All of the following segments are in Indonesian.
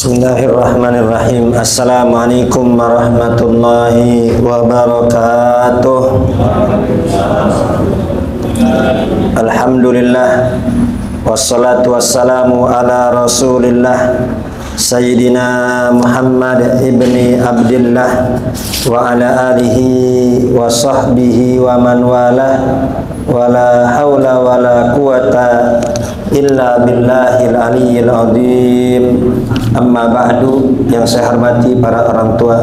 Bismillahirrahmanirrahim. Assalamualaikum warahmatullahi wabarakatuh. Alhamdulillah, wassalatu wassalamu ala rasulillah Sayyidina Muhammad ibni Abdillah wa ala alihi wa sahbihi wa man wala wa la hawla wa la quwata illa billahil aliyyil azim. Amma ba'du, yang saya hormati para orang tua,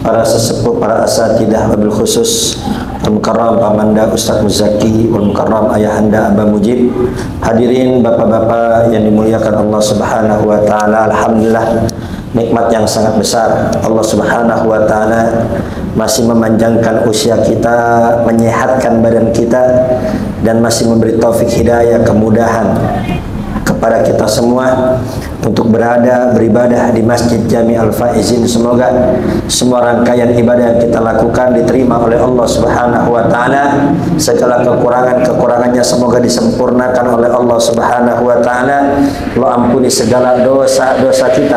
para sesepuh, para asatidah, wabil khusus Al-Mukarram Pamanda Ustaz Muzaki, Al-Mukarram Ayahanda Abah Mujib, hadirin bapak-bapak yang dimuliakan Allah Subhanahu wa taala. Alhamdulillah, nikmat yang sangat besar. Allah Subhanahu wa taala masih memanjangkan usia kita, menyehatkan badan kita, dan masih memberi taufik hidayah, kemudahan kepada kita semua untuk beribadah di Masjid Jami Al-Faizin. Semoga semua rangkaian ibadah yang kita lakukan diterima oleh Allah Subhanahu wa taala. Segala kekurangannya semoga disempurnakan oleh Allah Subhanahu wa taala. Allah ampuni segala dosa-dosa kita,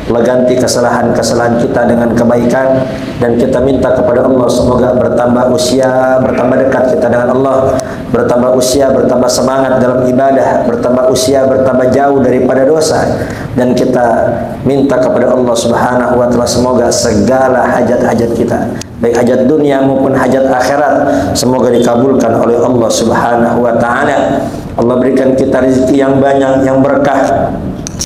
Allah ganti kesalahan-kesalahan kita dengan kebaikan, dan kita minta kepada Allah semoga bertambah usia, bertambah dekat kita dengan Allah, bertambah usia, bertambah semangat dalam ibadah, bertambah usia, bertambah jauh daripada dosa. Dan kita minta kepada Allah Subhanahu wa taala semoga segala hajat-hajat kita, baik hajat dunia maupun hajat akhirat, semoga dikabulkan oleh Allah Subhanahu wa taala. Allah berikan kita rezeki yang banyak, yang berkah,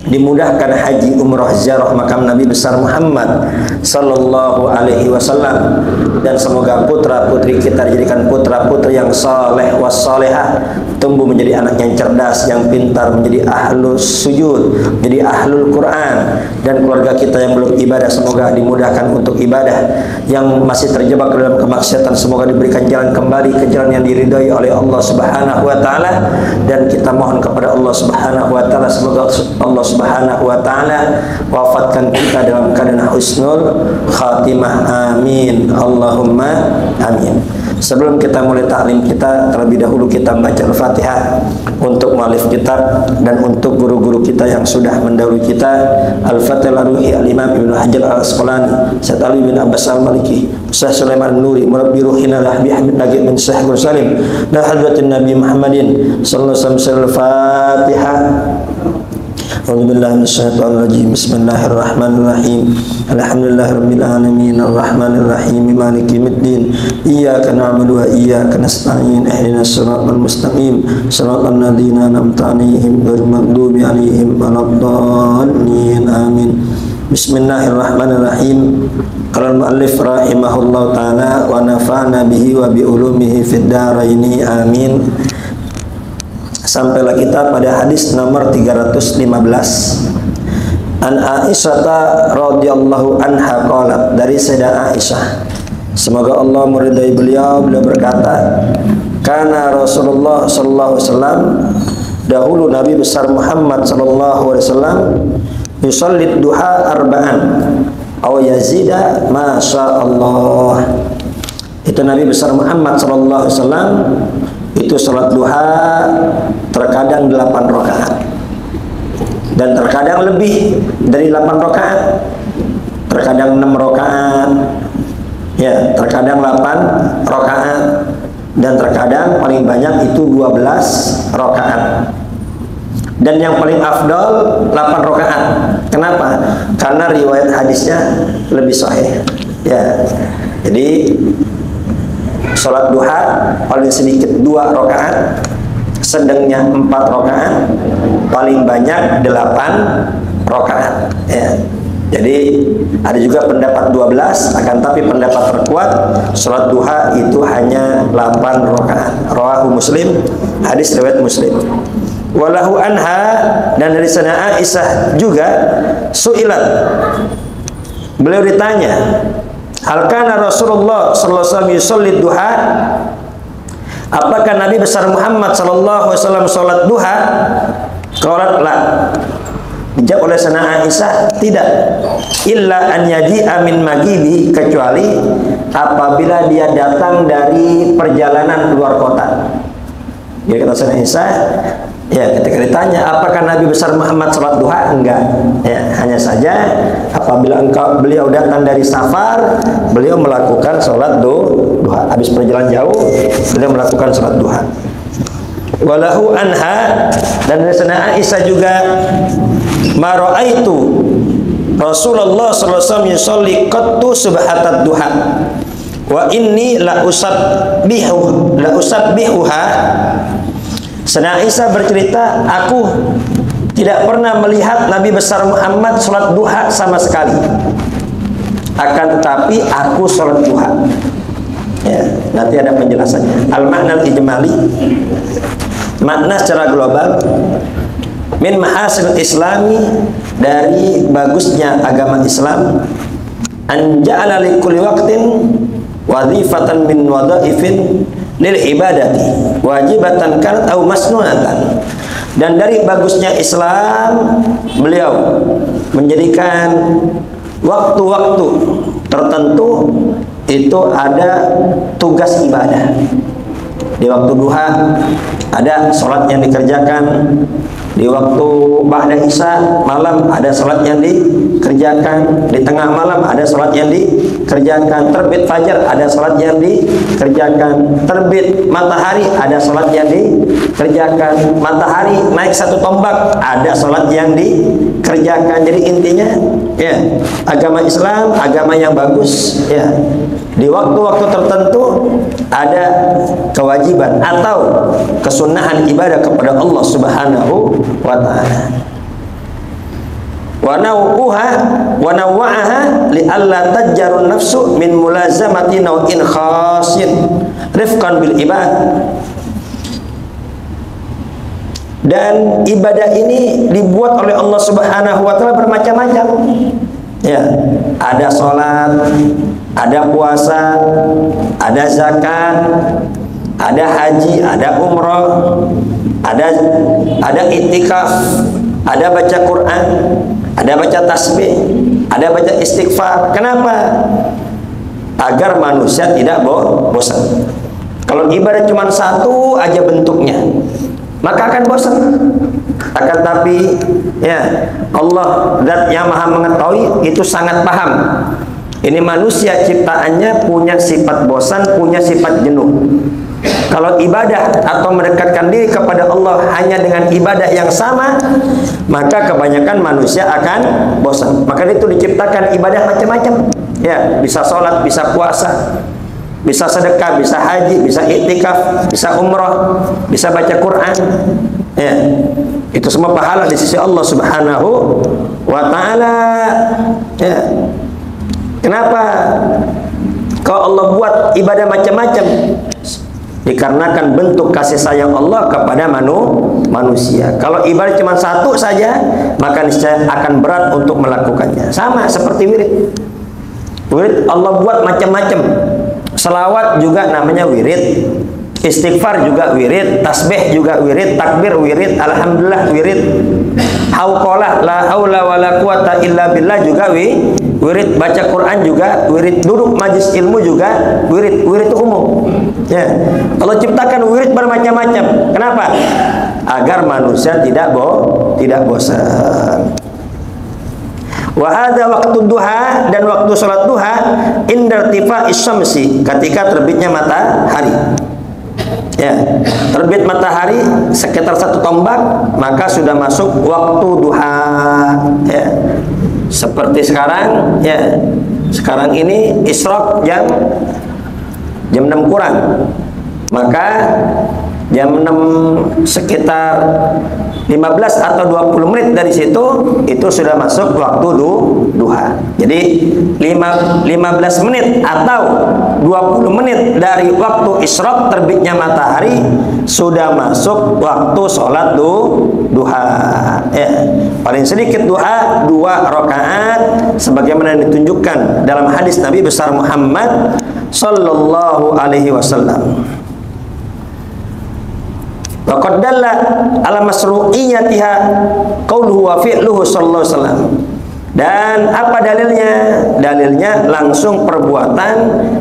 dimudahkan haji, umrah, ziarah makam Nabi besar Muhammad sallallahu alaihi wasallam, dan semoga putra-putri kita dijadikan putra-putri yang saleh wassalehah, tumbuh menjadi anak yang cerdas, yang pintar, menjadi ahlus sujud, menjadi ahlul Quran, dan keluarga kita yang belum ibadah semoga dimudahkan untuk ibadah, yang masih terjebak dalam kemaksiatan semoga diberikan jalan kembali ke jalan yang diridhai oleh Allah Subhanahu wa taala. Dan kita mohon kepada Allah Subhanahu wa taala semoga Allah Subhanahu wa taala wafatkan kita dalam keadaan husnul khatimah, amin, Allahumma amin. Sebelum kita mulai taklim kita, terlebih dahulu kita baca Al-Fatihah untuk mualif kitab dan untuk guru-guru kita yang sudah mendahului kita. Al-Fatihah Ruhi Al-Imam Ibnu Hajar Al-Asqalani, Syekh Ali bin Abbas Al-Maliki, Syekh Sulaiman Nuri, Murabbi Ruhina Lahbi Hamid Nagib bin Syekh Salim, dan hadratin Nabi Muhammadin sallallahu alaihi wasallam. Al-Fatihah. A'udzubillahi minasyaitonir rajim. Bismillahirrahmanirrahim. Alhamdulillahirabbil alamin arrahmanir rahim maliki yaumiddin. Iyyaka na'budu wa iyyaka nasta'in. Ihdinas siratal mustaqim. Shiratal ladzina an'amta 'alaihim ghairil maghdubi 'alaihim waladdallin. Amin. Bismillahirrahmanirrahim. Qala al-muallif rahimahullahu taala wa nafa'na bihi wa bi ulumihi fid dharaini. Amin. Sampailah kita pada hadis nomor 315. An Aisyah radhiyallahu anha qalat, dari Sayyidah Aisyah, semoga Allah meridai beliau berkata, kana Rasulullah sallallahu alaihi wasallam, dahulu Nabi besar Muhammad sallallahu alaihi wasallam, yusallid duha arba'an aw yazida ma syaa Allah. Itu Nabi besar Muhammad sallallahu alaihi wasallam itu salat duha terkadang 8 rakaat dan terkadang lebih dari 8 rakaat, terkadang 6 rakaat, ya, terkadang 8 rakaat, dan terkadang paling banyak itu 12 rakaat. Dan yang paling afdal 8 rakaat. Kenapa? Karena riwayat hadisnya lebih sahih. Ya. Jadi sholat duha paling sedikit 2 rakaat, sedangnya 4 rakaat, paling banyak 8 rakaat. Ya. Jadi ada juga pendapat 12, akan tapi pendapat terkuat sholat duha itu hanya 8 rakaat. Rawahu Muslim, hadis riwayat Muslim. Walahu anha, dan dari sana Aisyah juga, su'ilat, beliau ditanya, hal kana Rasulullah sallallahu alaihi wasallam yusolli duha, apakah Nabi besar Muhammad sallallahu alaihi wasallam salat duha? Qalat la, dijawab oleh sana Aisyah, tidak, illa an yaji'a min maghibi, kecuali apabila dia datang dari perjalanan luar kota. Ya, kata sana Aisyah, ya, ketika ditanya apakah Nabi besar Muhammad salat duha, enggak, ya, hanya saja apabila beliau datang dari safar, beliau melakukan salat duha. Habis perjalanan jauh, beliau melakukan salat duha. Walahu anha, dan dari sana Aisyah juga, ma ra'aitu Rasulullah sallallahu alaihi wasallam yusolli qattu subhatat duha wa inni la usabbihuha. Sana Aisyah bercerita, aku tidak pernah melihat Nabi besar Muhammad sholat duha sama sekali. Akan tetapi aku sholat duha. Ya, nanti ada penjelasannya. Al-makna al-ijmali, makna secara global, min mahasil islami, dari bagusnya agama Islam, an ja'ala li kulli waqtin wadhifatan min wadhaifin lil ibadati wajibatan kanat au masnuatan. Dan dari bagusnya Islam, beliau menjadikan waktu-waktu tertentu itu ada tugas ibadah. Di waktu duha ada sholat yang dikerjakan, di waktu ba'da isya malam ada sholat yang dikerjakan, di tengah malam ada sholat yang dikerjakan, terbit fajar ada sholat yang dikerjakan, terbit matahari ada sholat yang dikerjakan, matahari naik satu tombak ada sholat yang dikerjakan. Jadi intinya, ya, agama Islam agama yang bagus, ya. Di waktu-waktu tertentu ada kewajiban atau kesunahan ibadah kepada Allah Subhanahu wa ta'ala. Wa naw'uha wa naw'aha li alla tajjarun nafsu min mulazamati naw'in khasin rifqan bil ibad. Dan ibadah ini dibuat oleh Allah Subhanahu wa ta'ala bermacam-macam. Ya, ada sholat, ada puasa, ada zakat, ada haji, ada umroh, ada itikaf, ada baca Quran, ada baca tasbih, ada baca istighfar. Kenapa? Agar manusia tidak bosan. Kalau ibadah cuma satu aja bentuknya, maka akan bosan. Akan tapi, ya, Allah zat yang maha mengetahui itu sangat paham. Ini manusia ciptaannya punya sifat bosan, punya sifat jenuh. Kalau ibadah atau mendekatkan diri kepada Allah hanya dengan ibadah yang sama, maka kebanyakan manusia akan bosan. Maka itu diciptakan ibadah macam-macam. Ya, bisa sholat, bisa puasa, bisa sedekah, bisa haji, bisa iktikaf, bisa umroh, bisa baca Quran. Ya, itu semua pahala di sisi Allah Subhanahu wa ta'ala. Ya. Kenapa? Kalau Allah buat ibadah macam-macam, dikarenakan bentuk kasih sayang Allah kepada manusia. Kalau ibadah cuma satu saja, maka niscaya akan berat untuk melakukannya. Sama seperti wirid. Wirid Allah buat macam-macam. Selawat juga namanya wirid, istighfar juga wirid, tasbih juga wirid, takbir wirid, alhamdulillah wirid, hauqalah la haula wala quwata illa billah juga wirid, baca Quran juga wirid, duduk majlis ilmu juga wirid. Wirid itu umum. Ya. Allah ciptakan wirid bermacam-macam. Kenapa? Agar manusia tidak bosan. Wa hadza waktu duha, dan waktu salat duha inda irtifa'is syamsi, ketika terbitnya matahari. Ya, terbit matahari sekitar satu tombak, maka sudah masuk waktu duha. Ya. Seperti sekarang, ya. Sekarang ini isyraq jam 6 kurang. Maka Jam 6 sekitar 15 atau 20 menit dari situ itu sudah masuk waktu duha. Jadi 15 menit atau 20 menit dari waktu isyraq terbitnya matahari sudah masuk waktu sholat duha. Ya. Paling sedikit duha 2 rakaat sebagaimana ditunjukkan dalam hadis Nabi besar Muhammad sallallahu alaihi wasallam. Wa qad dalla ala masru'iyyatiha qauluhu wa fi'luhu sallallahu alaihi wasallam. Dan apa dalilnya? Dalilnya langsung perbuatan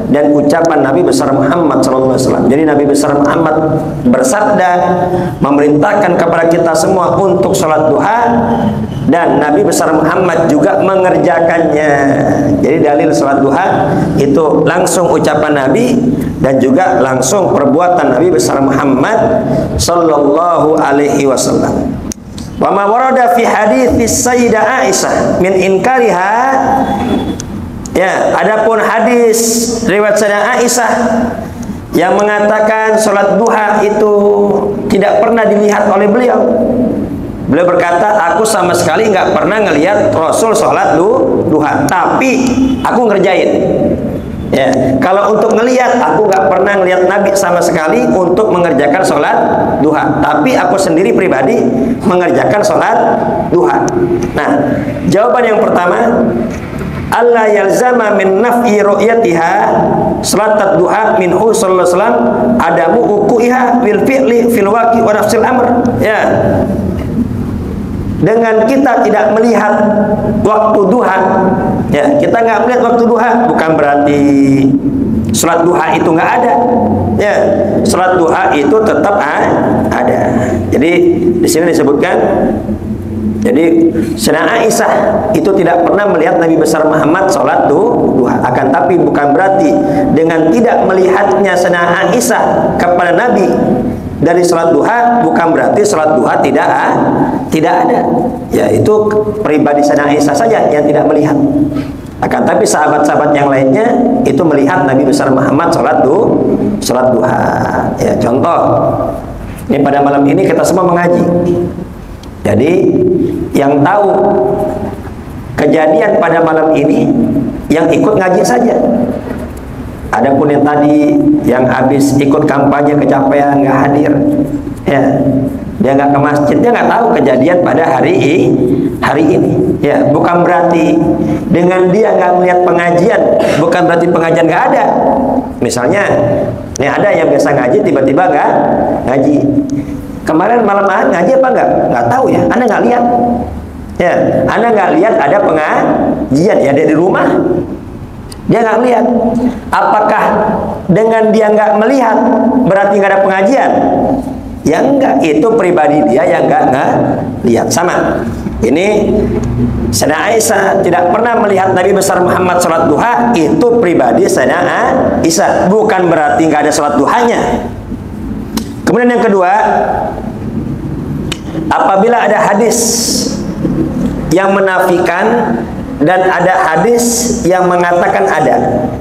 dan ucapan Nabi besar Muhammad sallallahu alaihi wasallam. Jadi Nabi besar Muhammad bersabda memerintahkan kepada kita semua untuk salat duha dan Nabi besar Muhammad juga mengerjakannya. Jadi dalil salat duha itu langsung ucapan Nabi dan juga langsung perbuatan Nabi besar Muhammad sallallahu alaihi wasallam. Wa ma warada fi hadits Sayyidah Aisyah min inkariha. Ya, adapun hadis riwayat Sayyidah Aisyah yang mengatakan salat duha itu tidak pernah dilihat oleh beliau. Beliau berkata, aku sama sekali nggak pernah ngelihat Rasul salat duha, tapi aku ngerjain. Ya, kalau untuk ngelihat, aku nggak pernah ngelihat Nabi sama sekali untuk mengerjakan sholat duha. Tapi aku sendiri pribadi mengerjakan sholat duha. Nah, jawaban yang pertama, Allah yalzama min naf'i ru'yatiha salat duha minhu sallallahu alaihi wasallam adamu uqu'iha bil fi'li fil waqi wa nafsil amr. Ya. Dengan kita tidak melihat waktu duha, ya, kita nggak melihat waktu duha, bukan berarti sholat duha itu nggak ada. Ya, sholat duha itu tetap ada. Jadi di sini disebutkan, jadi Sayyidah Aisyah itu tidak pernah melihat Nabi besar Muhammad sholat duha. Akan tapi bukan berarti dengan tidak melihatnya Sayyidah Aisyah kepada Nabi dari sholat duha bukan berarti sholat duha tidak ada. Ya, itu pribadi Sayyidah Aisyah saja yang tidak melihat. Akan tapi sahabat-sahabat yang lainnya itu melihat Nabi besar Muhammad sholat duha. Ya, contoh, ini pada malam ini kita semua mengaji. Jadi yang tahu kejadian pada malam ini yang ikut ngaji saja. Adapun yang tadi yang habis ikut kampanye kecapean nggak hadir, ya, dia nggak ke masjid, dia nggak tahu kejadian pada hari ini. Ya, bukan berarti dengan dia nggak melihat pengajian, bukan berarti pengajian nggak ada. Misalnya, nih ada yang biasa ngaji tiba-tiba nggak ngaji. Kemarin malam ngaji apa enggak? Nggak tahu ya. Anda nggak lihat. Ya, Anda nggak lihat ada pengajian ya dari rumah. Dia nggak melihat. Apakah dengan dia nggak melihat berarti nggak ada pengajian? Ya enggak, itu pribadi dia yang nggak lihat. Sama. Ini Sayyidah Aisyah tidak pernah melihat Nabi besar Muhammad sholat duha, itu pribadi Sayyidah Aisyah. Bukan berarti nggak ada sholat duhanya. Kemudian yang kedua, apabila ada hadis yang menafikan dan ada hadis yang mengatakan ada.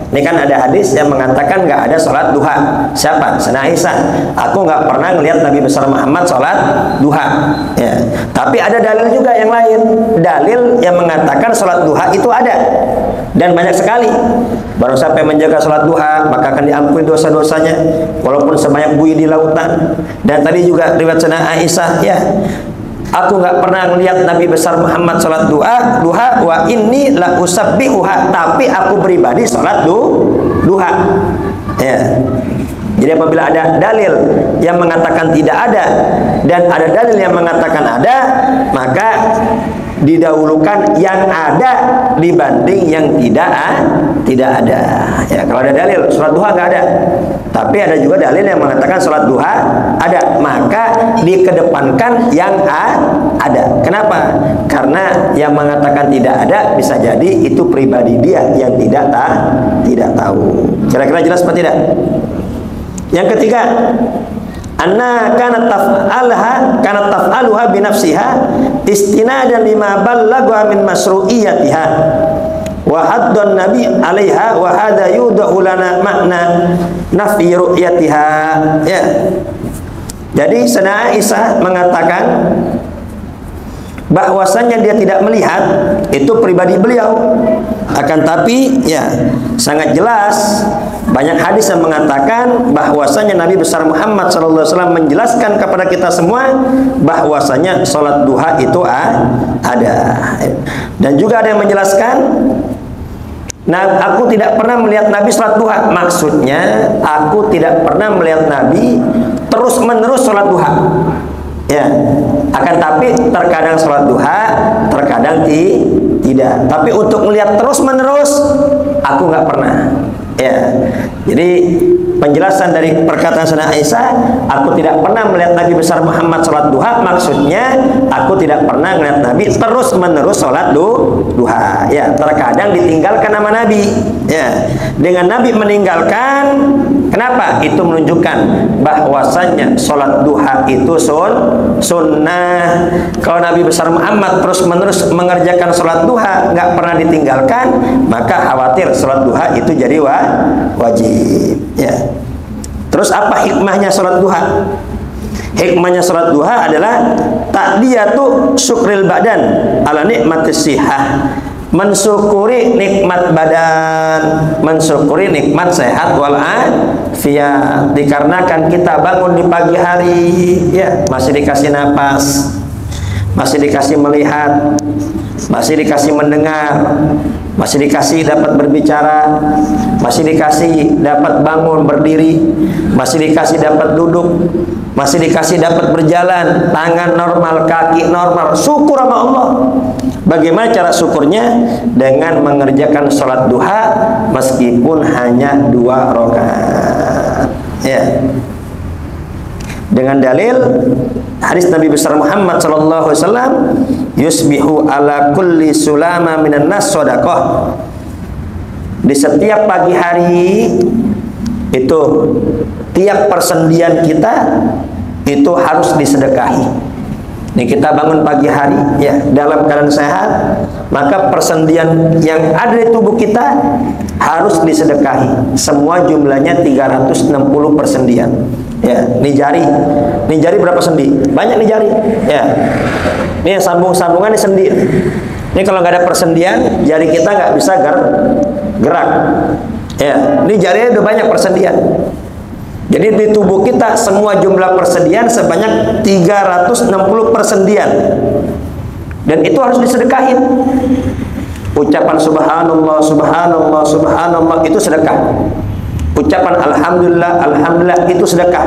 Ini kan ada hadis yang mengatakan nggak ada sholat duha. Siapa? Sayyidah Aisyah. Aku nggak pernah ngelihat Nabi besar Muhammad sholat duha. Ya. Tapi ada dalil juga yang lain. Dalil yang mengatakan sholat duha itu ada. Dan banyak sekali. Baru sampai menjaga sholat duha, maka akan diampuni dosa-dosanya. Walaupun sebanyak buih di lautan. Dan tadi juga riwayat Sayyidah Aisyah, ya. Aku nggak pernah melihat Nabi besar Muhammad sholat duha wa inni la usabbihuha, tapi aku pribadi sholat duha. Ya. Jadi apabila ada dalil yang mengatakan tidak ada dan ada dalil yang mengatakan ada, maka didahulukan yang ada dibanding yang tidak ada. Ya, kalau ada dalil sholat duha nggak ada, tapi ada juga dalil yang mengatakan sholat duha ada, maka dikedepankan yang ada. Kenapa? Karena yang mengatakan tidak ada bisa jadi itu pribadi dia yang tidak tahu. Kira-kira jelas apa tidak? Yang ketiga, anna kanat taf'aluha bi nafsiha istinadan lima ballagha min masru'iyyatiha wa haddun nabi 'alaiha wa hadha yudahu lana makna nafi ru'yatiha. Ya. Jadi Sayyidah Aisyah mengatakan bahwasanya dia tidak melihat, itu pribadi beliau. Akan tapi ya sangat jelas banyak hadis yang mengatakan bahwasanya Nabi besar Muhammad SAW menjelaskan kepada kita semua bahwasanya sholat duha itu ada. Dan juga ada yang menjelaskan, nah, aku tidak pernah melihat Nabi sholat duha. Maksudnya aku tidak pernah melihat Nabi terus menerus sholat duha. Ya, akan tapi terkadang sholat duha, terkadang tidak. Tapi untuk melihat terus menerus, aku nggak pernah. Ya, jadi penjelasan dari perkataan Sayyidah Aisyah, aku tidak pernah melihat Nabi besar Muhammad sholat duha. Maksudnya aku tidak pernah melihat Nabi terus menerus sholat duha. Ya, terkadang ditinggalkan nama Nabi. Ya, dengan Nabi meninggalkan, kenapa? Itu menunjukkan bahwasannya sholat duha itu sunnah. Kalau Nabi besar Muhammad terus menerus mengerjakan sholat duha, nggak pernah ditinggalkan, maka khawatir sholat duha itu jadi wajib. Ya. Terus apa hikmahnya sholat duha? Hikmahnya sholat duha adalah ta'diyatu syukril badan ala nikmatis sihah, mensyukuri nikmat badan, mensyukuri nikmat sehat wal afiat. Dikarenakan kita bangun di pagi hari, ya, masih dikasih napas, masih dikasih melihat, masih dikasih mendengar, masih dikasih dapat berbicara, masih dikasih dapat bangun berdiri, masih dikasih dapat duduk, masih dikasih dapat berjalan, tangan normal, kaki normal. Syukur sama Allah. Bagaimana cara syukurnya? Dengan mengerjakan sholat duha meskipun hanya 2 rakaat. Ya. Dengan dalil hadis Nabi besar Muhammad SAW, yusbihu ala kulli sulama minan nas shadaqah. Di setiap pagi hari itu, tiap persendian kita itu harus disedekahi. Nih, kita bangun pagi hari, ya, dalam keadaan sehat, maka persendian yang ada di tubuh kita harus disedekahi. Semua jumlahnya 360 persendian. Ya, nih jari berapa sendi? Banyak nih jari. Ya, ini sambung-sambungan nih sendi. Ini kalau nggak ada persendian, jari kita nggak bisa gerak. Ya, ini jarinya udah banyak persendian. Jadi di tubuh kita semua jumlah persendian sebanyak 360 persendian. Dan itu harus disedekahin. Ucapan subhanallah, subhanallah, subhanallah itu sedekah. Ucapan alhamdulillah, alhamdulillah itu sedekah.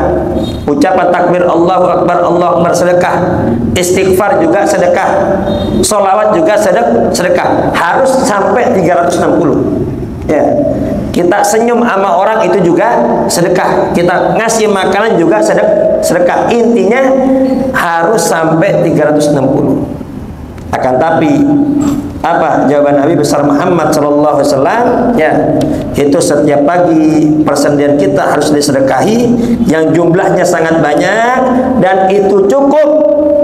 Ucapan takbir Allahu akbar, Allahu akbar sedekah. Istighfar juga sedekah. Sholawat juga sedekah. Harus sampai 360. Ya. Kita senyum sama orang itu juga sedekah. Kita ngasih makanan juga sedekah. Intinya harus sampai 360. Akan tapi apa jawaban Nabi besar Muhammad SAW? Ya, itu setiap pagi persendian kita harus disedekahi yang jumlahnya sangat banyak, dan itu cukup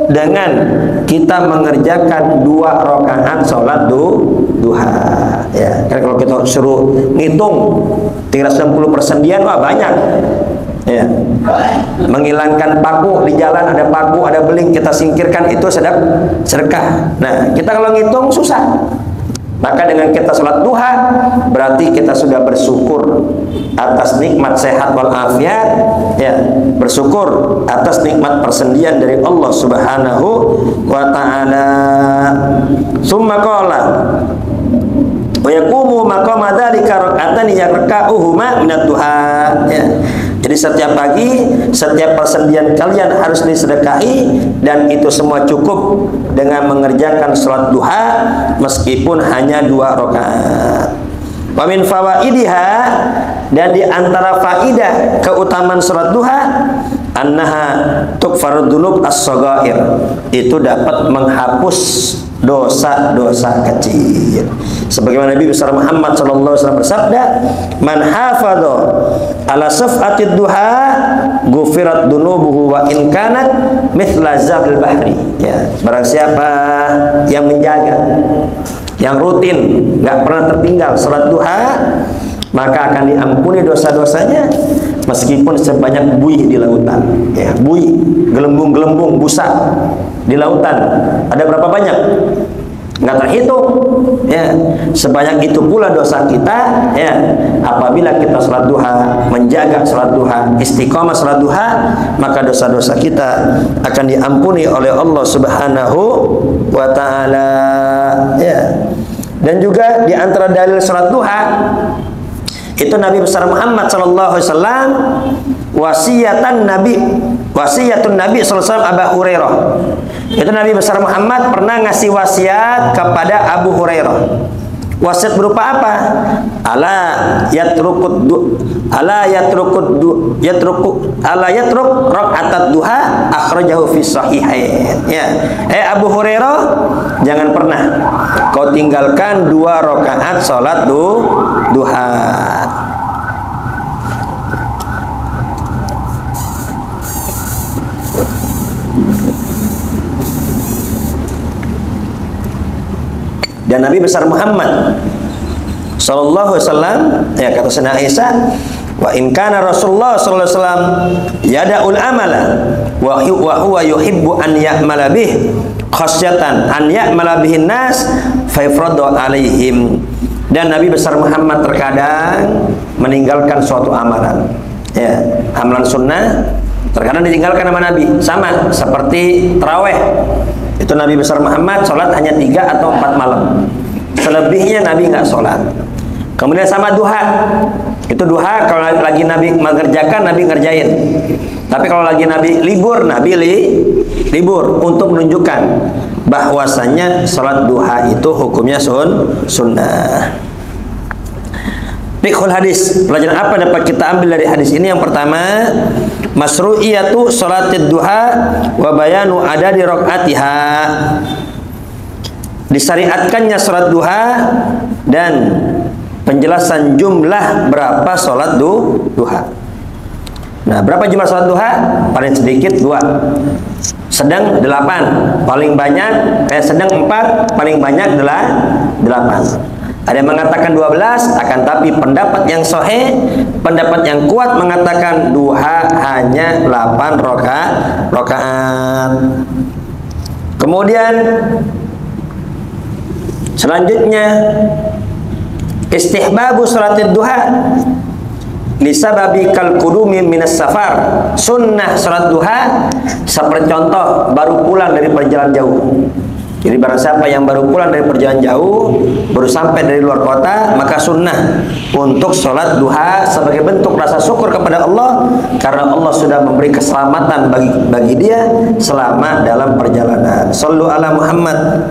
dengan kita mengerjakan 2 rakaat sholat duha. Ya, kan kalau kita suruh ngitung 360 persendian, wah banyak. Ya, menghilangkan paku di jalan, ada paku, ada beling, kita singkirkan, itu sedekah. Nah, kita kalau ngitung susah. Maka dengan kita sholat duha berarti kita sudah bersyukur atas nikmat sehat wal afiat, ya, bersyukur atas nikmat persendian dari Allah Subhanahu wa taala. Summa qala wa yaqumu maqama dzalika rak'atan yarka'uhuma minad duha. Ya. Jadi setiap pagi, setiap persendian kalian harus disedekahi, dan itu semua cukup dengan mengerjakan sholat duha meskipun hanya 2 rakaat. Wa min fawaidiha, dan di antara faidah keutamaan sholat duha, annaha tukfarud dzunub as-shaghair, itu dapat menghapus dosa-dosa kecil. Sebagaimana Nabi besar Muhammad SAW bersabda, man hafadha ala saf'atid duha ghufirat dunubuhu wa in kanat mithla zabil bahri. Ya, barang siapa yang menjaga, yang rutin, nggak pernah tertinggal salat duha, maka akan diampuni dosa-dosanya meskipun sebanyak buih di lautan. Ya, buih, gelembung-gelembung, busa di lautan. Ada berapa banyak? Nggak terhitung. Ya, sebanyak itu pula dosa kita. Ya, apabila kita salat duha, menjaga salat duha, istiqomah salat duha, maka dosa-dosa kita akan diampuni oleh Allah Subhanahu wa taala. Ya. Dan juga di antara dalil salat duha itu Nabi besar Muhammad sallallahu alaihi wasallam wasiatun Nabi sallallahu alaihi wasallam Abu Hurairah. Itu Nabi besar Muhammad pernah ngasih wasiat kepada Abu Hurairah. Wasiat berupa apa? Ala yatruk raka'at duha akhrajahu fi sahihain. Ya. Abu Hurairah, jangan pernah kau tinggalkan 2 rakaat salat duha. Dan Nabi besar Muhammad sallallahu alaihi wasallam, ya, kata Sayyidina Aisyah, wa in kana Rasulullah sallallahu alaihi wasallam yada'ul amala wa huwa yuhibbu an ya'mala bih khasyatan an ya'mala bihin nas fa yafradu alaihim. Dan Nabi besar Muhammad terkadang meninggalkan suatu amalan, ya, amalan sunnah terkadang ditinggalkan sama Nabi, sama seperti tarawih. Itu Nabi besar Muhammad sholat hanya 3 atau 4 malam. Selebihnya Nabi nggak sholat. Kemudian sama duha. Itu duha kalau lagi Nabi mengerjakan, Nabi ngerjain. Tapi kalau lagi Nabi libur, Nabi libur untuk menunjukkan bahwasannya sholat duha itu hukumnya sunnah. Fiqhul hadis, pelajaran apa dapat kita ambil dari hadis ini? Yang pertama, masru'iyatu sholatid duha wa bayanu adadi rakaatiha. Disyariatkannya sholat duha dan penjelasan jumlah berapa sholat duha. Nah, berapa jumlah sholat duha? Paling sedikit 2, sedang 8, paling banyak sedang 4, paling banyak adalah 8. Ada yang mengatakan 12, akan tapi pendapat yang sahih, pendapat yang kuat mengatakan duha hanya 8 rakaat. Kemudian selanjutnya istihbabu salatid duha lisababi kal qudumi minas safar. Sunnah salat duha seperti contoh baru pulang dari perjalanan jauh. Jadi barang siapa yang baru pulang dari perjalanan jauh, baru sampai dari luar kota, maka sunnah untuk sholat duha sebagai bentuk rasa syukur kepada Allah karena Allah sudah memberi keselamatan bagi dia selama dalam perjalanan. Shallu ala Muhammad.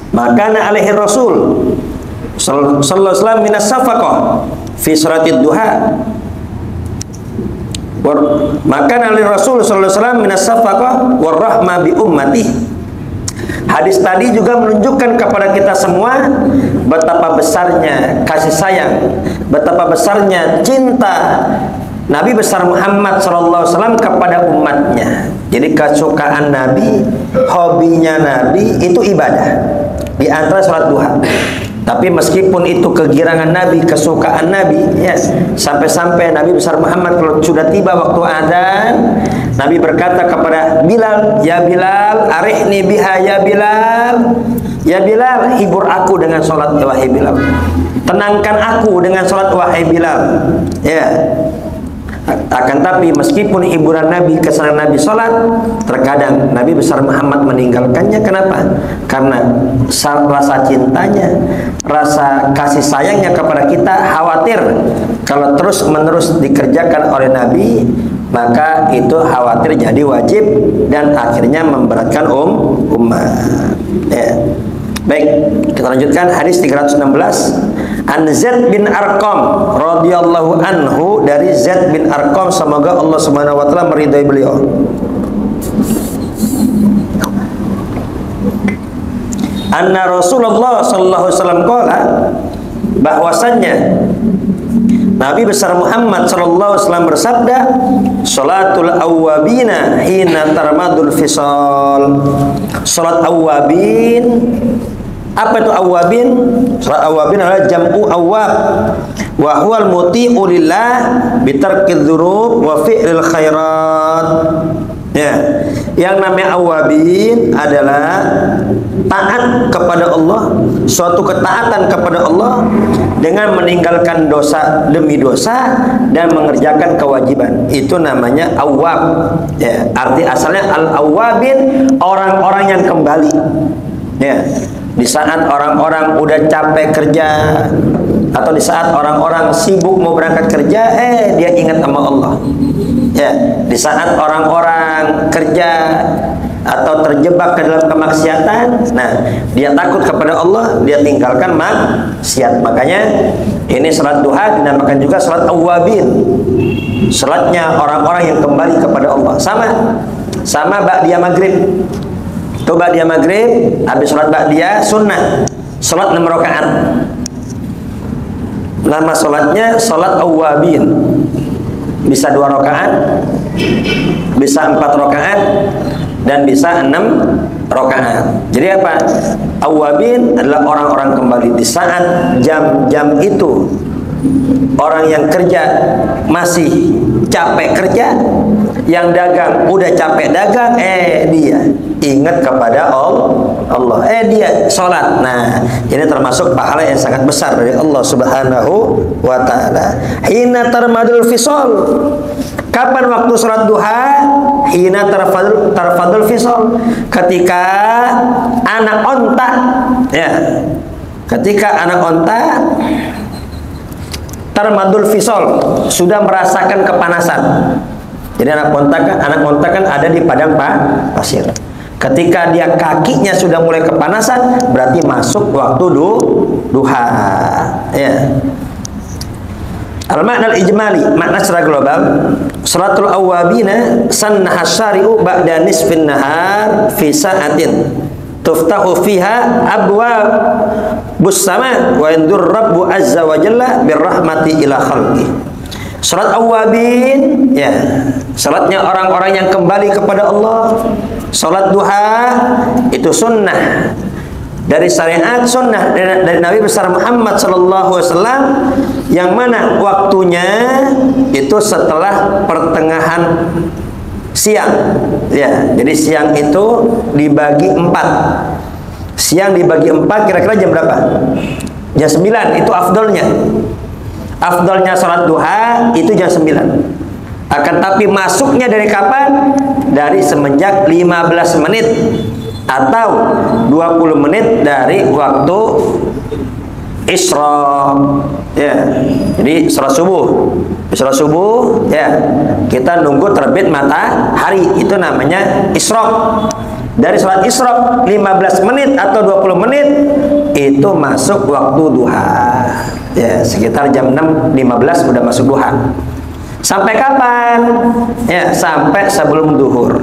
Maka alaihi Rasul sallallahu alaihi wasallam minas safaqah fi sholatid duha. Maka Nabi Rasul sallallahu alaihi wasallam minas safaqah war rahmah bi ummati. Hadis tadi juga menunjukkan kepada kita semua betapa besarnya kasih sayang, betapa besarnya cinta Nabi besar Muhammad sallallahu alaihi wasallam kepada umatnya. Jadi kesukaan Nabi, hobinya Nabi itu ibadah. Di antara salat duha. Tapi meskipun itu kegirangan Nabi, kesukaan Nabi, ya, sampai-sampai Nabi besar Muhammad kalau sudah tiba waktu adzan, Nabi berkata kepada Bilal, "Ya Bilal, arihni biha ya Bilal." Ya Bilal, hibur aku dengan salat wahai Bilal. Tenangkan aku dengan salat wahai Bilal. Ya. Akan tapi meskipun hiburan Nabi, kesenangan Nabi sholat, terkadang Nabi besar Muhammad meninggalkannya. Kenapa? Karena rasa cintanya, rasa kasih sayangnya kepada kita, khawatir kalau terus menerus dikerjakan oleh Nabi, maka itu khawatir jadi wajib dan akhirnya memberatkan umat. Ya. Baik, kita lanjutkan hadis 316. An Zaid bin Arqam radhiyallahu anhu, dari Zaid bin Arqam, semoga Allah Subhanahu wa taala meridai beliau. Anna Rasulullah sallallahu alaihi wasallam qala, bahwasannya Nabi besar Muhammad sallallahu alaihi wasallam bersabda, "Salatul awwabina hina tarmadul fisal." Salat awwabin Apa itu awabin? Surat awabin adalah jam'u awab, wa huwal muti'u lillah bitarkidz dzunub wa fi'lil khairat. Ya, yang namanya awabin adalah taat kepada Allah, suatu ketaatan kepada Allah dengan meninggalkan dosa demi dosa dan mengerjakan kewajiban. Itu namanya awab. Ya, arti asalnya al-awabin, orang-orang yang kembali. Ya, di saat orang-orang udah capek kerja atau di saat orang-orang sibuk mau berangkat kerja, dia ingat sama Allah. Ya, di saat orang-orang kerja atau terjebak ke dalam kemaksiatan, nah dia takut kepada Allah, dia tinggalkan maksiat. Makanya ini salat duha dinamakan juga salat awabin, salatnya orang-orang yang kembali kepada Allah. Sama ba'diyah maghrib. Tuh ba'diyah maghrib, habis salat ba'diyah sunnah, salat 6 rakaat. Nama salatnya salat awabin. Bisa 2 rakaat, bisa 4 rakaat, dan bisa 6 rakaat. Jadi apa? Awabin adalah orang-orang kembali di saat jam-jam itu orang yang kerja masih capek kerja, yang dagang udah capek dagang, dia ingat kepada Allah, dia sholat. Nah, ini termasuk pahala yang sangat besar dari Allah Subhanahu wa ta'ala. Hina tarmadul fisol, kapan waktu sholat duha? Hina tarfadul fisol, ketika anak onta, ya, ketika anak onta tarmadul fisol, sudah merasakan kepanasan. Jadi anak onta kan ada di padang pasir. Ketika dia kakinya sudah mulai kepanasan, berarti masuk waktu duha. Ya. Al-makna al-ijmali, makna secara global, salatul awwabina sannaha syari'u ba'da nisfin nahar fi sa'atin tuftahu fiha abwab bussama wa yandur rabbu azza wa jalla birrahmati ila khalqi. Salat awabin, ya, salatnya orang-orang yang kembali kepada Allah. Salat duha itu sunnah dari syariat, sunnah dari Nabi besar Muhammad sallallahu alaihi wasallam, yang mana waktunya itu setelah pertengahan siang. Ya, jadi siang itu dibagi 4. Siang dibagi 4 kira-kira jam berapa? Jam 9 itu afdolnya. Afdolnya sholat duha itu jam 9. Akan tapi masuknya dari kapan? Dari semenjak 15 menit atau 20 menit dari waktu isyraq. Ya. Jadi sholat subuh. Sholat subuh, ya, kita nunggu terbit matahari, itu namanya isyraq. Dari sholat isyraq 15 menit atau 20 menit itu masuk waktu duha. Ya, sekitar jam 6.15 udah masuk duha. Sampai kapan? Ya, sampai sebelum duhur.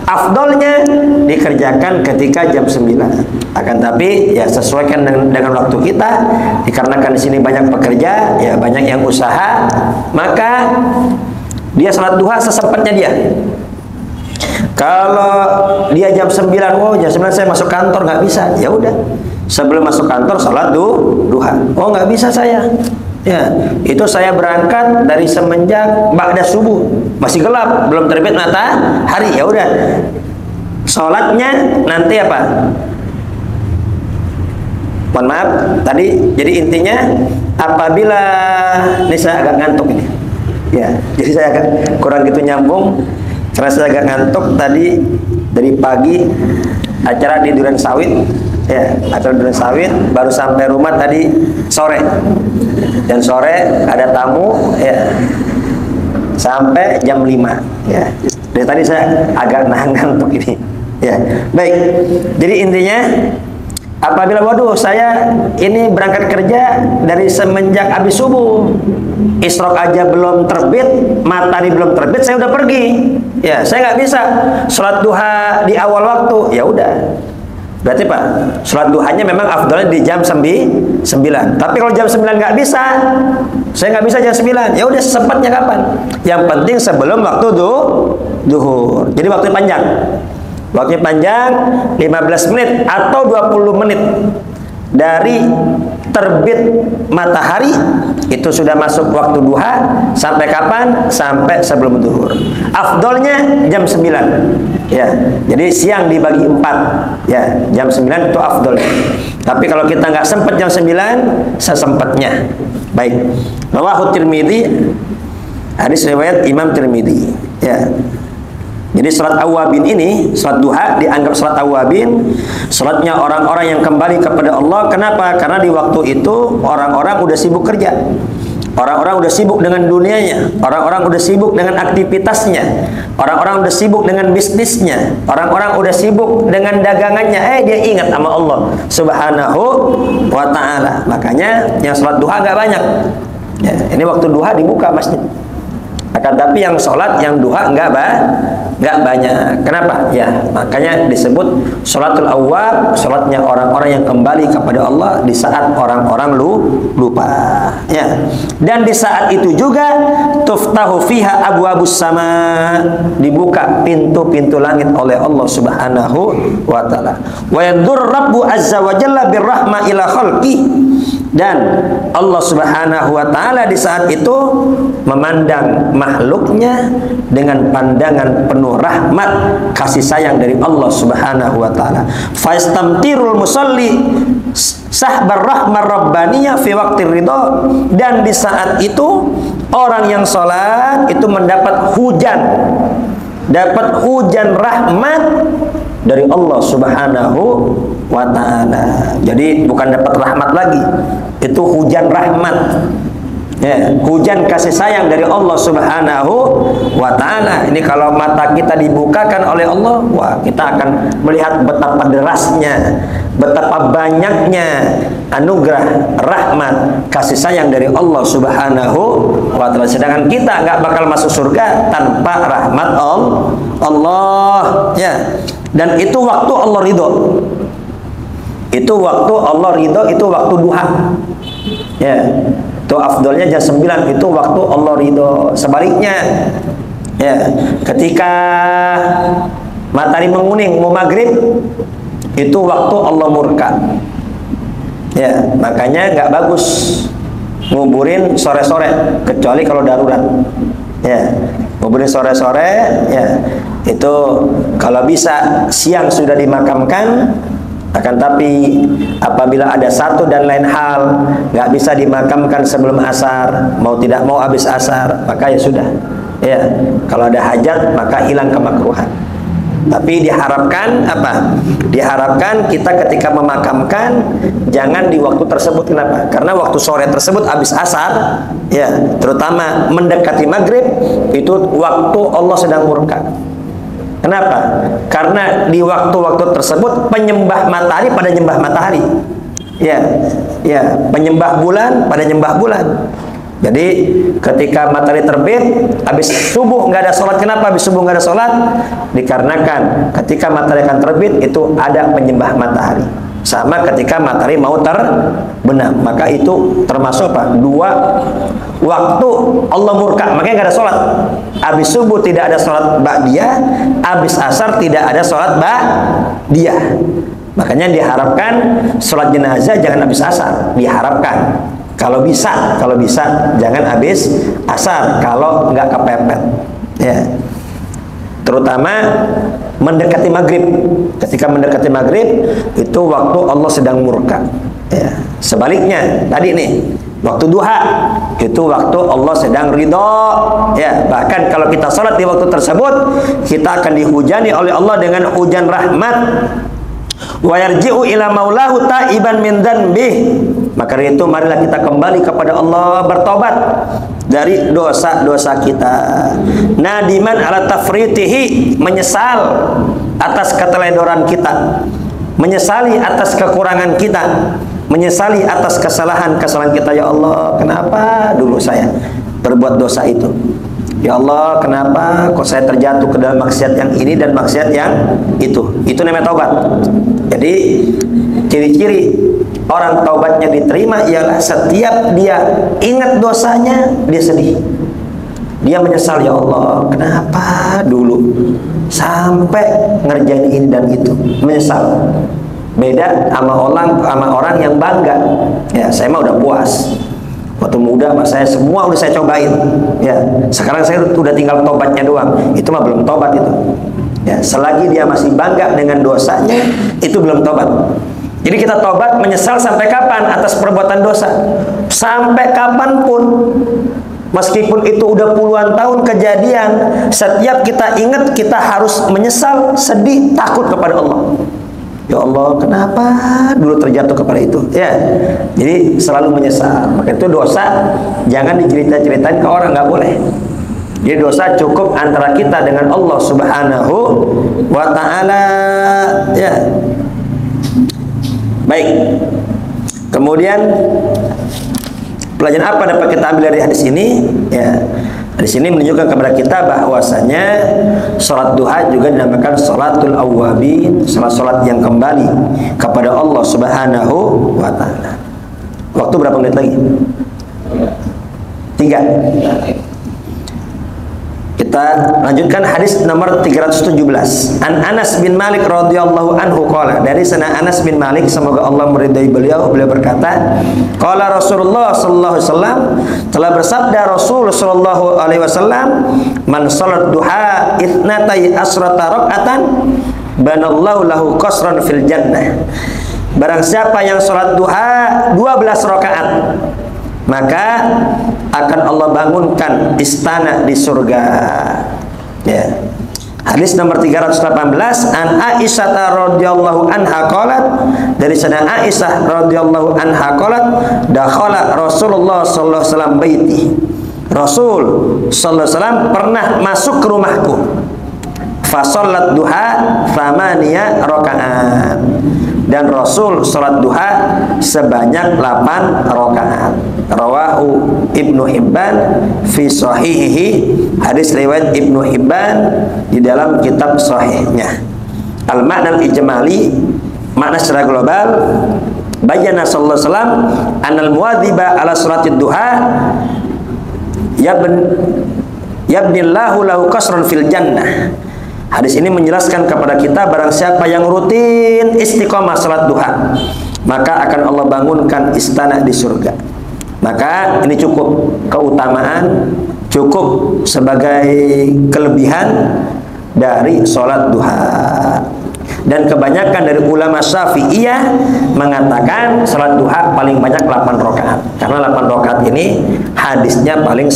Afdolnya dikerjakan ketika jam 9. Akan tapi ya sesuaikan dengan waktu kita. Dikarenakan di sini banyak pekerja, ya banyak yang usaha, maka dia sholat duha sesempatnya dia. Kalau dia jam 9, jam 9 saya masuk kantor, nggak bisa. Ya udah, sebelum masuk kantor sholat duha. Nggak bisa saya. Ya, itu saya berangkat dari semenjak ba'da subuh, masih gelap, belum terbit matahari. Ya udah, sholatnya nanti apa? Mohon maaf, tadi jadi intinya apabila ini saya agak ngantuk ini. Ya, jadi saya agak kurang gitu nyambung karena saya agak ngantuk tadi dari pagi acara di Duren Sawit. Ya, acara Duren Sawit, baru sampai rumah tadi sore. Dan sore ada tamu, ya, sampai jam 5. Ya, dari tadi saya agak ngantuk ini. Ya, baik. Jadi intinya apabila saya ini berangkat kerja dari semenjak habis subuh, isyraq aja belum terbit, matahari belum terbit, saya udah pergi. Ya, saya nggak bisa sholat duha di awal waktu. Ya udah. Berarti Pak, sholat duhanya memang afdalnya di jam 9. Tapi kalau jam 9 nggak bisa, saya nggak bisa jam 9. Ya udah, sempatnya kapan? Yang penting sebelum waktu duhur. Jadi waktunya panjang. Waktunya panjang 15 menit atau 20 menit. dari terbit matahari itu sudah masuk waktu duha sampai kapan? Sampai sebelum zuhur. Afdolnya jam 9. Ya. Jadi siang dibagi 4. Ya, jam 9 itu afdolnya. Tapi kalau kita nggak sempat jam 9, sesempatnya. Baik. Rawahu Tirmidzi, hadis riwayat Imam Tirmidzi. Ya. Jadi salat awabin ini, salat duha dianggap salat awabin, salatnya orang-orang yang kembali kepada Allah. Kenapa? Karena di waktu itu orang-orang udah sibuk kerja. Orang-orang udah sibuk dengan dunianya, orang-orang udah sibuk dengan aktivitasnya, orang-orang udah sibuk dengan bisnisnya, orang-orang udah sibuk dengan dagangannya. Dia ingat sama Allah Subhanahu wa ta'ala. Makanya yang salat duha gak banyak. Ya, ini waktu duha dibuka masjid. Akan tapi yang sholat, yang duha nggak banyak. Kenapa? Ya, makanya disebut sholatul awwab, sholatnya orang-orang yang kembali kepada Allah di saat orang-orang lupa. Ya. Dan di saat itu juga tuftahu fiha abwabus sama, dibuka pintu-pintu langit oleh Allah Subhanahu wa ta'ala. Wa yandur rabbu azza wa jalla birrahma ila khalqi. Dan Allah Subhanahu wa ta'ala di saat itu memandang makhluknya dengan pandangan penuh rahmat, kasih sayang dari Allah Subhanahu wa ta'ala. Faistamtirul musalli sahbar rahmar rabbaniyah fi waqtir ridha. Dan di saat itu orang yang sholat itu mendapat hujan rahmat dari Allah Subhanahu wa ta'ala. Jadi bukan dapat rahmat lagi, itu hujan rahmat. Ya, hujan kasih sayang dari Allah Subhanahu wa ta'ala. Ini kalau mata kita dibukakan oleh Allah, wah, kita akan melihat betapa derasnya, betapa banyaknya anugerah rahmat kasih sayang dari Allah Subhanahu wa ta'ala. Sedangkan kita nggak bakal masuk surga tanpa rahmat Allah. Ya. Dan itu waktu Allah ridho. Itu waktu Allah ridho, itu waktu duha. Ya. Itu afdolnya jam 9, itu waktu Allah ridho. Sebaliknya, ya, ketika matahari menguning mau maghrib, itu waktu Allah murka. Ya, makanya nggak bagus nguburin sore-sore, kecuali kalau darurat. Ya, nguburin sore-sore, ya, itu kalau bisa siang sudah dimakamkan. Akan tapi apabila ada satu dan lain hal nggak bisa dimakamkan sebelum asar, mau tidak mau habis asar, maka ya sudah. Ya, kalau ada hajat maka hilang kemakruhan. Tapi diharapkan apa? Diharapkan kita ketika memakamkan jangan di waktu tersebut. Kenapa? Karena waktu sore tersebut habis asar, ya, terutama mendekati maghrib, itu waktu Allah sedang murka. Kenapa? Karena di waktu-waktu tersebut penyembah matahari pada nyembah matahari. Ya, ya, penyembah bulan pada nyembah bulan. Jadi ketika matahari terbit, habis subuh nggak ada sholat. Kenapa habis subuh nggak ada sholat? Dikarenakan ketika matahari akan terbit itu ada penyembah matahari. Sama ketika matahari mau terbenam, maka itu termasuk apa? Dua waktu Allah murka, makanya nggak ada sholat. Habis subuh tidak ada sholat ba'diyah, habis asar tidak ada sholat ba'diyah. Makanya diharapkan sholat jenazah jangan habis asar, diharapkan. Kalau bisa jangan habis asar kalau nggak kepepet. Ya. Terutama mendekati maghrib. Ketika mendekati maghrib itu waktu Allah sedang murka. Ya. Sebaliknya tadi nih waktu duha itu waktu Allah sedang ridho. Ya, bahkan kalau kita sholat di waktu tersebut kita akan dihujani oleh Allah dengan hujan rahmat. Wa yarji'u ila maulahu ta'iban min dzanbih. Maka dari itu marilah kita kembali kepada Allah, bertobat dari dosa-dosa kita. Nadiman ala tafritihi, menyesal atas keteledoran kita, menyesali atas kekurangan kita, menyesali atas kesalahan-kesalahan kita. Ya Allah, kenapa dulu saya berbuat dosa itu? Ya Allah, kenapa kok saya terjatuh ke dalam maksiat yang ini dan maksiat yang itu? Itu namanya taubat. Jadi ciri-ciri orang taubatnya diterima ialah setiap dia ingat dosanya dia sedih, dia menyesal. Ya Allah, kenapa dulu sampai ngerjain ini dan itu, menyesal. Beda sama orang yang bangga. Ya, saya mah udah puas. Waktu muda mah saya semua udah saya cobain. Ya, sekarang saya udah tinggal tobatnya doang. Itu mah belum tobat itu. Ya, selagi dia masih bangga dengan dosanya, itu belum tobat. Jadi kita tobat menyesal sampai kapan atas perbuatan dosa? Sampai kapanpun. Meskipun itu udah puluhan tahun kejadian, setiap kita ingat kita harus menyesal, sedih, takut kepada Allah. Ya Allah, kenapa dulu terjatuh kepada itu? Ya, jadi selalu menyesal. Maka itu dosa jangan dicerita-ceritain ke orang, nggak boleh. Jadi dosa cukup antara kita dengan Allah Subhanahu wa Ta'ala. Ya, baik. Kemudian pelajaran apa dapat kita ambil dari hadis ini? Ya, hadis ini menunjukkan kepada kita bahwasanya sholat duha juga dinamakan sholatul awwabin, sholat yang kembali kepada Allah Subhanahu wa Ta'ala. Waktu berapa menit lagi? 3. Kita lanjutkan hadis nomor 317. An Anas bin Malik radhiyallahu anhu qala, dari sana Anas bin Malik, semoga Allah meridai beliau berkata, qala Rasulullah sallallahu alaihi wasallam, telah bersabda Rasul sallallahu alaihi wasallam, man salat duha itsnatai asrata rakaatan banallahu lahu qasran fil jannah. Barang siapa yang salat duha 12 rakaat, maka akan Allah bangunkan istana di surga. Ya. Hadis nomor 318, an Aisyah radhiyallahu anha qalat, dari sana Aisyah radhiyallahu anha qalat, dakhala Rasulullah sallallahu alaihi wasallam baiti. Rasul sallallahu alaihi wasallam pernah masuk ke rumahku. Fa shallat duha 8 rakaat. Dan Rasul salat duha sebanyak 8 rakaat. Rawahu Ibnu Hibban fi sahihihi, hadis riwayat Ibnu Hibban di dalam kitab sahihnya. Al-makna al-ijmali, makna secara global, bayana sallallahu alaihi wasallam anal muwadziba ala salatid duha yabnillahu lahu qasran fil jannah. Hadis ini menjelaskan kepada kita barang siapa yang rutin istiqomah salat duha, maka akan Allah bangunkan istana di surga. Maka ini cukup keutamaan, cukup sebagai kelebihan dari salat duha. Dan kebanyakan dari ulama Syafi'iyah mengatakan salat duha paling banyak 8 rakaat. Karena 8 rakaat ini hadisnya paling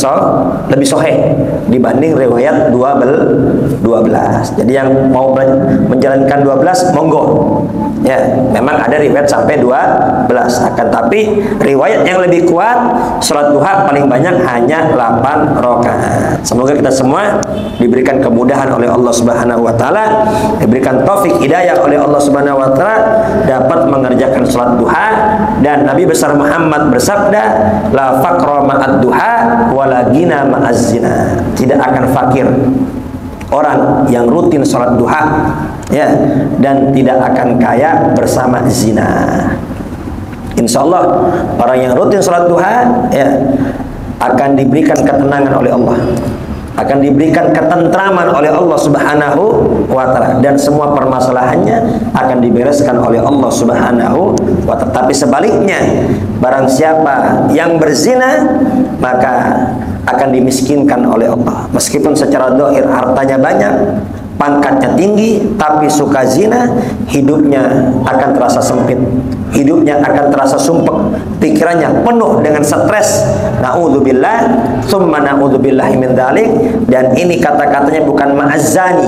lebih sahih dibanding riwayat 12. Jadi yang mau menjalankan 12 monggo. Ya, memang ada riwayat sampai 12, akan tapi riwayat yang lebih kuat salat duha paling banyak hanya 8 rakaat. Semoga kita semua diberikan kemudahan oleh Allah Subhanahu wa taala, diberikan taufik hidayah oleh Allah Subhanahu wa taala dapat mengerjakan salat duha. Dan Nabi besar Muhammad bersabda, la faqra ma'ad duha wala ghina ma'az zina. Tidak akan fakir orang yang rutin salat duha, ya, dan tidak akan kaya bersama zina. Insyaallah orang yang rutin salat duha, ya, akan diberikan ketenangan oleh Allah, akan diberikan ketentraman oleh Allah Subhanahu wa taala, dan semua permasalahannya akan dibereskan oleh Allah Subhanahu wa taala. Tapi sebaliknya, barang siapa yang berzina, maka akan dimiskinkan oleh Allah. Meskipun secara zahir hartanya banyak, pangkatnya tinggi, tapi suka zina, hidupnya akan terasa sempit, hidupnya akan terasa sumpek, pikirannya penuh dengan stres. Na'udzubillah, tsumma na'udzubillahi min dzalik. Dan ini kata-katanya bukan ma'azzani,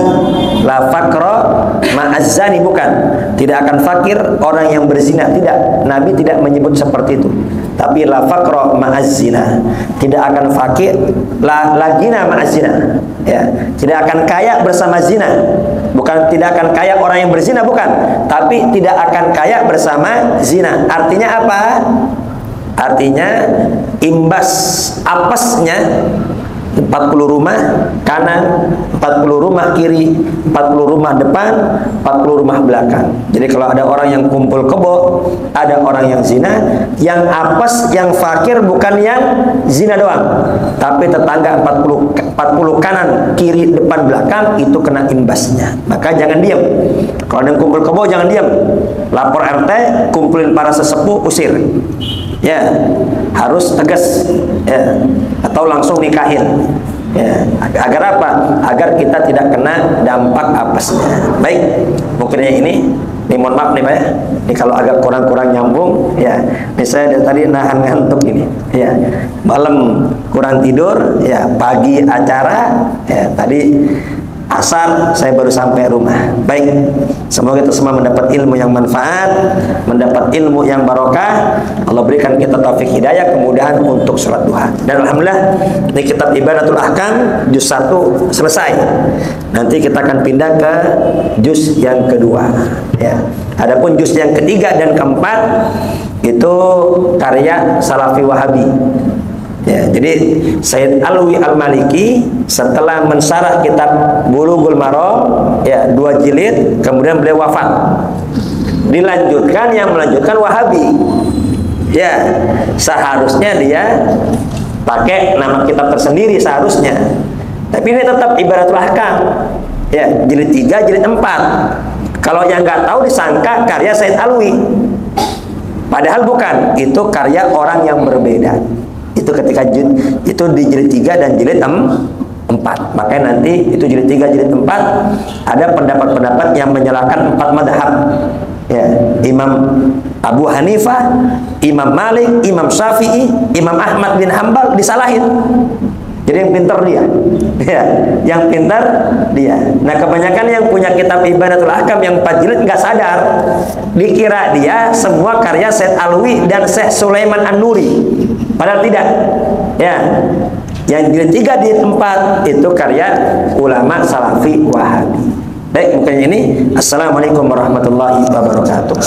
la faqra ma'azzani, bukan. Tidak akan fakir orang yang berzina, tidak. Nabi tidak menyebut seperti itu. Tapi la faqra ma'azzina, tidak akan fakir, la ghina ma'azzina, ya, tidak akan kaya bersama zina. Bukan tidak akan kaya orang yang berzina, bukan, tapi tidak akan kaya bersama zina. Artinya apa? Artinya imbas apesnya 40 rumah kanan, 40 rumah kiri, 40 rumah depan, 40 rumah belakang. Jadi kalau ada orang yang kumpul kebo, ada orang yang zina, yang apes, yang fakir bukan yang zina doang, tapi tetangga 40 kanan, kiri, depan, belakang itu kena imbasnya. Maka jangan diam. Kalau ada yang kumpul kebo jangan diam. Lapor RT, kumpulin para sesepuh, usir. Ya, harus tegas ya, atau langsung nikahin ya, agar apa? Agar kita tidak kena dampak apesnya. Baik, mungkinnya ini mohon maaf nih Pak ya, ini kalau agak kurang nyambung ya, ini saya dari tadi nahan ngantuk ini ya, malam kurang tidur ya, pagi acara ya, tadi asar saya baru sampai rumah. Baik, semoga kita semua mendapat ilmu yang manfaat, mendapat ilmu yang barokah. Allah berikan kita taufik hidayah, kemudahan untuk sholat duha. Dan alhamdulillah ini kitab Ibadatul Ahkam juz 1 selesai. Nanti kita akan pindah ke juz yang kedua ya. Adapun juz yang ketiga dan keempat itu karya Salafi Wahabi. Ya, jadi Sayyid Alwi Al-Maliki setelah mensyarah kitab Bulughul Maram ya 2 jilid, kemudian beliau wafat. Dilanjutkan yang melanjutkan Wahabi. Ya, seharusnya dia pakai nama kitab tersendiri seharusnya. Tapi ini tetap Ibadatul Ahkam. Ya, jilid 3, jilid 4. Kalau yang nggak tahu disangka karya Sayyid Alwi. Padahal bukan, itu karya orang yang berbeda. Itu ketika itu di jilid 3 dan jilid 4. Makanya nanti itu jilid 3, jilid 4 ada pendapat-pendapat yang menyalahkan 4 madhab ya, Imam Abu Hanifah, Imam Malik, Imam Syafi'i, Imam Ahmad bin Hambal disalahin. Jadi yang pintar dia ya, yang pintar dia. Nah kebanyakan yang punya kitab Ibadatul Ahkam yang 4 jilid nggak sadar, dikira dia semua karya Sayyid Alwi dan Syekh Sulaiman An-Nuri. Padahal tidak ya, yang jilid 3 di 4 itu karya ulama Salafi Wahabi. Baik, mungkin ini. Assalamualaikum warahmatullahi wabarakatuh.